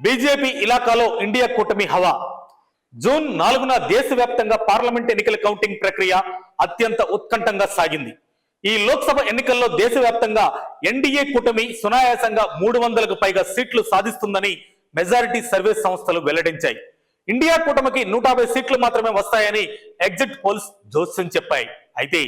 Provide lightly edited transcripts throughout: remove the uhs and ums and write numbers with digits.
BJP ఇలాకాలో India కూటమి హవా. June 4న దేశవ్యాప్తంగా పార్లమెంట్ ఎన్నికల కౌంటింగ్ ప్రక్రియ అత్యంత ఉత్కంఠంగా సాగింది. ఈ లోక్సభ ఎన్నికల్లో దేశవ్యాప్తంగా ఎన్డీఏ కూటమి సునాయాసంగా 300కు పైగా సీట్లు సాధిస్తుందని మెజారిటీ సర్వే సంస్థలు వెల్లడించాయి. ఇండియా కూటమికి 150 సీట్లు మాత్రమే వస్తాయని ఎగ్జిట్ పోల్స్ జోస్యం చెప్పాయి. అయితే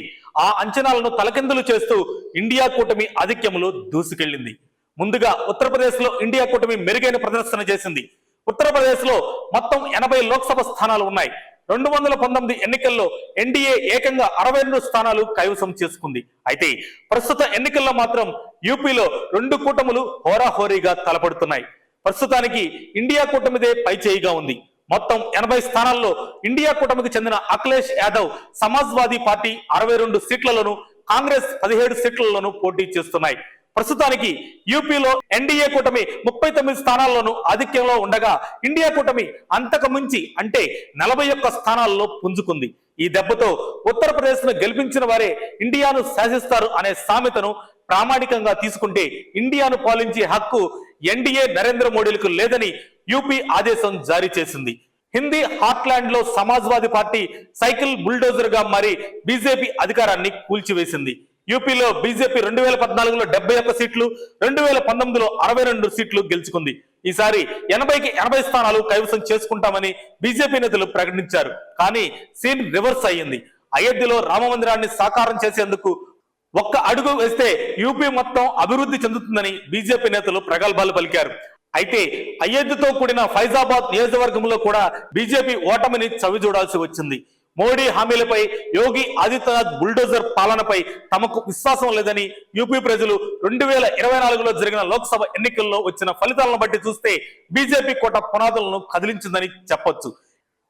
ఆ అంచనాలను తలకిందులు చేస్తూ ఇండియా కూటమి ఆధిక్యంలో దూసుకెళ్లింది. ముందుగా ఉత్తరప్రదేశ్ లో ఇండియా కూటమి మెరుగైన ప్రదర్శన చేసింది. ఉత్తరప్రదేశ్ లో మొత్తం 80 లోక్సభ స్థానాలు ఉన్నాయి. 219 ఎన్నికల్లో ఎన్డీఏ ఏకంగా 62 స్థానాలు కైవసం చేసుకుంది. అయితే ప్రస్తుత ఎన్నికల్లో మాత్రం యూపీలో 2 కూటములు హోరాహోరీగా తలపడుతున్నాయి. ప్రస్తుతానికి ఇండియా కూటమిదే పైచేయిగా ఉంది. మొత్తం 80 స్థానాల్లో ఇండియా కూటమికి చెందిన అఖిలేష్ యాదవ్ సమాజ్వాదీ పార్టీ 62 సీట్లలోను, కాంగ్రెస్ 17 సీట్లలోనూ పోటీ చేస్తున్నాయి. ప్రస్తుతానికి యూపీలో ఎన్డీఏ కూటమి 39 స్థానాల్లోనూ ఆధిక్యంలో ఉండగా ఇండియా కూటమి అంతకు మించి అంటే 41 స్థానాల్లో పుంజుకుంది. ఈ దెబ్బతో ఉత్తరప్రదేశ్ ను గెలిపించిన వారే ఇండియాను శాసిస్తారు అనే సామెతను ప్రామాణికంగా తీసుకుంటే ఇండియాను పాలించే హక్కు ఎన్డీఏ నరేంద్ర మోడీలకు లేదని యూపీ ఆదేశం జారీ చేసింది. హిందీ హార్ట్లాండ్ లో సమాజ్వాదీ పార్టీ సైకిల్ బుల్డోజర్ గా మారి బీజేపీ అధికారాన్ని కూల్చివేసింది. యూపీలో బీజేపీ 2014లో 71 సీట్లు, 2019లో 62 సీట్లు గెలుచుకుంది. ఈసారి 80కి 80 స్థానాలు కైవసం చేసుకుంటామని బీజేపీ నేతలు ప్రకటించారు. కానీ సీన్ రివర్స్ అయ్యింది. అయోధ్యలో రామ మందిరాన్ని సాకారం చేసేందుకు ఒక్క అడుగు వేస్తే యూపీ మొత్తం అభివృద్ధి చెందుతుందని బీజేపీ నేతలు ప్రగల్భాలు పలికారు. అయితే అయోధ్యతో కూడిన ఫైజాబాద్ నియోజకవర్గంలో కూడా బీజేపీ ఓటమిని చవిచూడాల్సి వచ్చింది. మోడీ హామీలపై యోగి ఆదిత్యనాథ్ బుల్డోజర్ పాలనపై తమకు విశ్వాసం లేదని యూపీ ప్రజలు 2024లో జరిగిన లోక్సభ ఎన్నికల్లో వచ్చిన ఫలితాలను బట్టి చూస్తే బీజేపీ కోట పునాదులను కదిలించిందని చెప్పొచ్చు.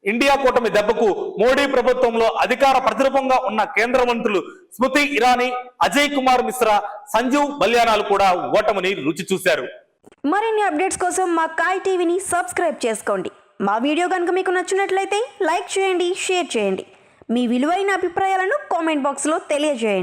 ఇండియా కూటమి దెబ్బకు మోడీ ప్రభుత్వంలో అధికార ప్రతిరూపంగా ఉన్న కేంద్ర మంత్రులు స్మృతి ఇరానీ, అజయ్ కుమార్ మిశ్రా, సంజీవ్ బల్యానాలు కూడా ఓటమిని రుచి చూశారు. మరిన్ని అప్డేట్స్ కోసం మా కాయ్ టీవీని సబ్స్క్రైబ్ చేసుకోండి. మా వీడియో కనుక మీకు నచ్చినట్లయితే లైక్ చేయండి, షేర్ చేయండి. మీ విలువైన అభిప్రాయాలను కామెంట్ బాక్స్లో తెలియజేయండి.